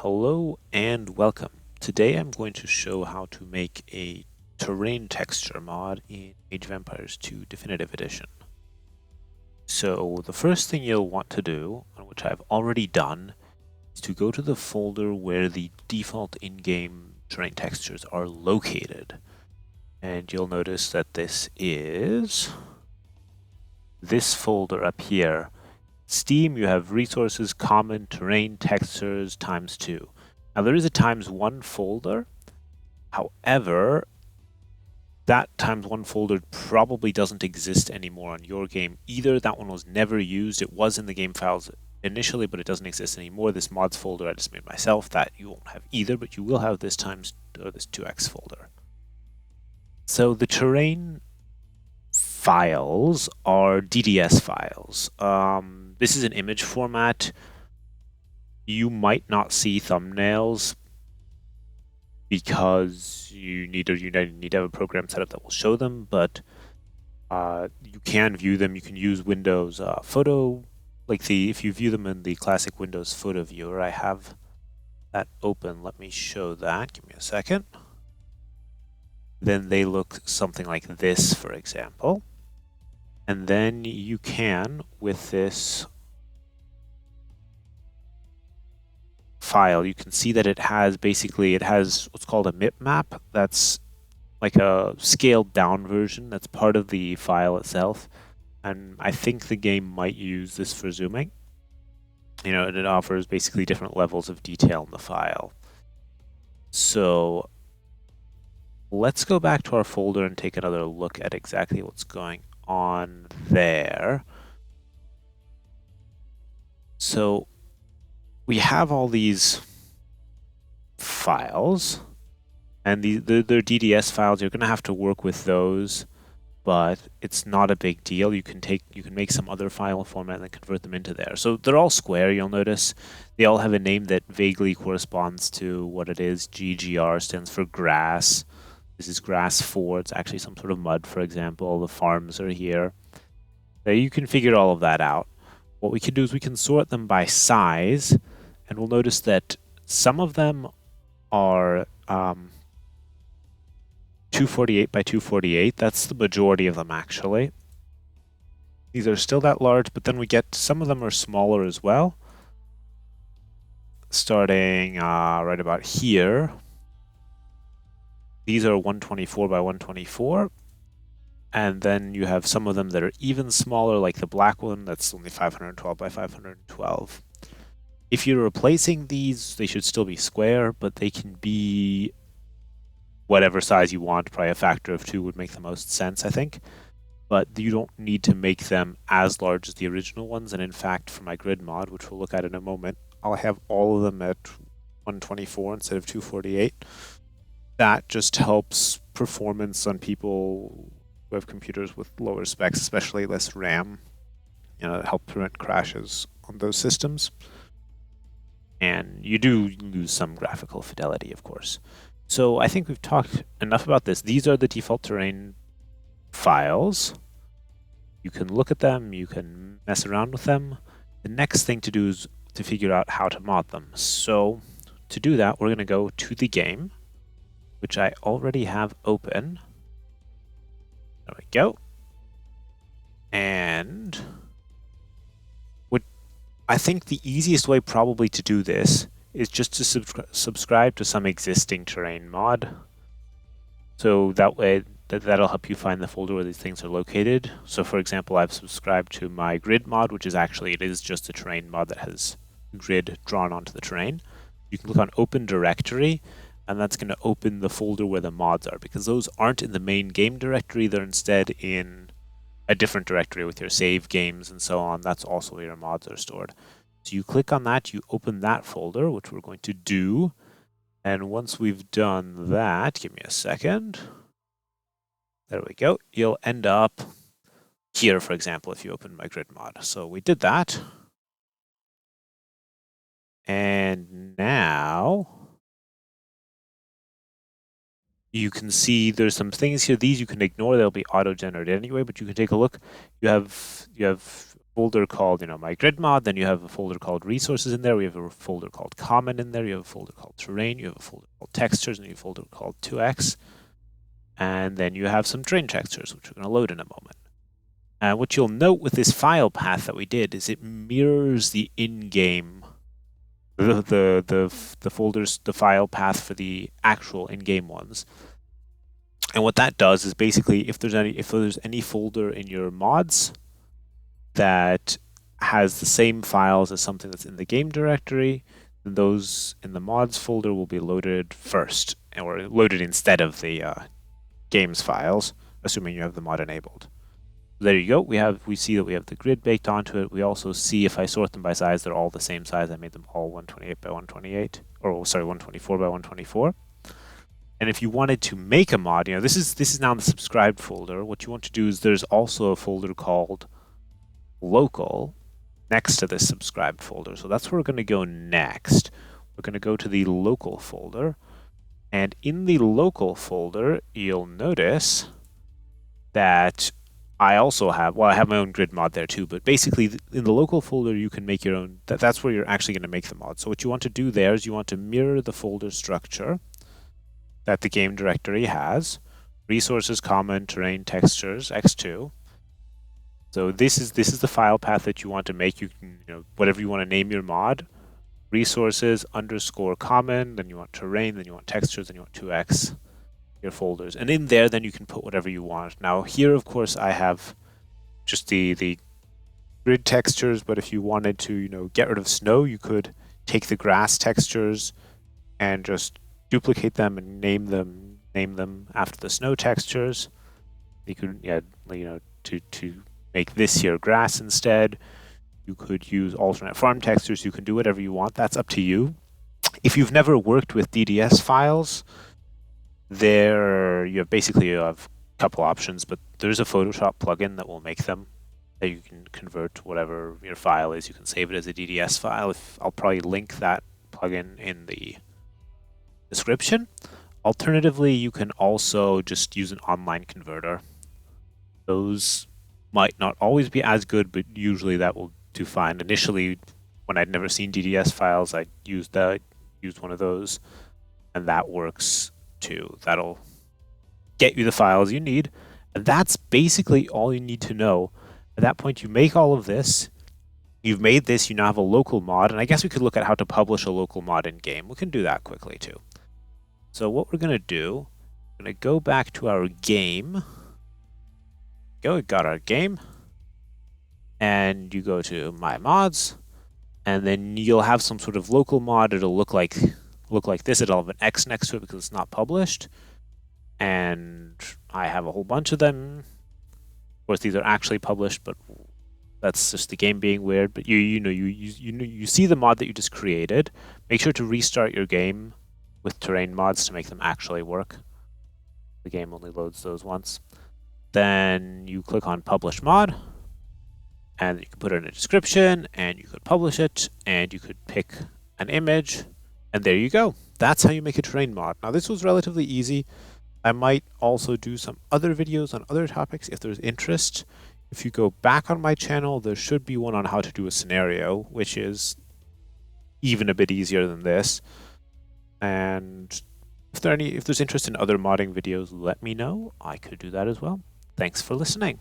Hello and welcome. Today I'm going to show how to make a terrain texture mod in Age of Empires 2 Definitive Edition. So the first thing you'll want to do, which I've already done, is to go to the folder where the default in-game terrain textures are located. And you'll notice that this is this folder up here. Steam, you have resources, common, terrain, textures, ×2. Now there is a ×1 folder. However, that ×1 folder probably doesn't exist anymore on your game either. That one was never used. It was in the game files initially, but it doesn't exist anymore. This mods folder I just made myself, that you won't have either, but you will have this this 2x folder. So the terrain files are DDS files. This is an image format. You might not see thumbnails because you need to have a program set up that will show them, but you can view them. You can use Windows Photo, if you view them in the classic Windows Photo Viewer. I have that open. Let me show that. Give me a second. Then they look something like this, for example. And then you can, with this file, you can see that it has what's called a MIP map. That's like a scaled down version. That's part of the file itself. And I think the game might use this for zooming. And it offers basically different levels of detail in the file. So let's go back to our folder and take another look at exactly what's going on there. So we have all these files, and they're DDS files. You're going to have to work with those, but it's not a big deal. You can make some other file format and then convert them into there. So they're all square. You'll notice they all have a name that vaguely corresponds to what it is. GGR stands for grass. This is grass 4. It's actually some sort of mud, for example. The farms are here. So you can figure all of that out. What we can do is we can sort them by size, and we'll notice that some of them are 248 by 248. That's the majority of them, actually. These are still that large, but then we get some of them are smaller as well. Starting right about here. These are 124 by 124. And then you have some of them that are even smaller, like the black one, that's only 512 by 512. If you're replacing these, they should still be square, but they can be whatever size you want. Probably a factor of 2 would make the most sense, I think. But you don't need to make them as large as the original ones. And in fact, for my grid mod, which we'll look at in a moment, I'll have all of them at 124 instead of 248. That just helps performance on people who have computers with lower specs, especially less RAM. Help prevent crashes on those systems. And you do lose some graphical fidelity, of course. So I think we've talked enough about this. These are the default terrain files. You can look at them, you can mess around with them. The next thing to do is to figure out how to mod them. So to do that, we're going to go to the game, which I already have open. There we go. And I think the easiest way probably to do this is just to subscribe to some existing terrain mod. So that way, that'll help you find the folder where these things are located. So for example, I've subscribed to my grid mod, which is it is just a terrain mod that has grid drawn onto the terrain. You can click on Open Directory, and that's going to open the folder where the mods are, because those aren't in the main game directory. They're instead in a different directory with your save games and so on. That's also where your mods are stored. So you click on that, you open that folder, which we're going to do. And once we've done that, give me a second. There we go. You'll end up here, for example, if you open my grid mod. So we did that. And now you can see there's some things here. These you can ignore. They'll be auto-generated anyway, but you can take a look. You have folder called, my grid mod, then you have a folder called resources in there, we have a folder called common in there, you have a folder called terrain, you have a folder called textures, and you have a folder called 2x. And then you have some terrain textures, which we're going to load in a moment. And what you'll note with this file path that we did is it mirrors the in-game, the folders, the file path for the actual in-game ones. And what that does is basically if there's any folder in your mods that has the same files as something that's in the game directory, then those in the mods folder will be loaded first, or loaded instead of the games files, assuming you have the mod enabled. There you go. We see that we have the grid baked onto it. We also see if I sort them by size, they're all the same size. I made them all 128 by 128, or sorry, 124 by 124. And if you wanted to make a mod, this is now in the subscribed folder. What you want to do is there's also a folder called local next to this subscribed folder. So that's where we're going to go next. We're going to go to the local folder. And in the local folder, you'll notice that I also have, I have my own grid mod there too, but basically in the local folder, you can make your own, that's where you're actually going to make the mod. So what you want to do there is you want to mirror the folder structure that the game directory has, resources, common, terrain, textures, x2. So this is the file path that you want to make. You can, whatever you want to name your mod, resources _ common, then you want terrain, then you want textures, then you want 2x. Your folders, and in there then you can put whatever you want. Now here of course I have just the grid textures, but if you wanted to get rid of snow, you could take the grass textures and just duplicate them and name them after the snow textures. You could to make this here grass instead. You could use alternate farm textures. You can do whatever you want. That's up to you. If you've never worked with DDS files, there you have a couple options, but there's a Photoshop plugin that will make them, that you can convert to whatever your file is. You can save it as a DDS file. I'll probably link that plugin in the description. Alternatively, you can also just use an online converter. Those might not always be as good, but usually that will do fine. Initially, when I'd never seen DDS files, I used one of those, and that works too. That'll get you the files you need, and that's basically all you need to know. At that point, you make all of this. You've made this. You now have a local mod, and I guess we could look at how to publish a local mod in game. We can do that quickly too. So what we're going to do, we're going to go back to our game. We got our game, and you go to My Mods, and then you'll have some sort of local mod. It'll look like this. It'll have an X next to it because it's not published, and I have a whole bunch of them. Of course, these are actually published, but that's just the game being weird. But you see the mod that you just created. Make sure to restart your game with terrain mods to make them actually work. The game only loads those once. Then you click on Publish Mod, and you can put it in a description, and you could publish it, and you could pick an image, and there you go. That's how you make a terrain mod. Now this was relatively easy. I might also do some other videos on other topics if there's interest. If you go back on my channel, there should be one on how to do a scenario, which is even a bit easier than this. And if there's interest in other modding videos, let me know. I could do that as well. Thanks for listening.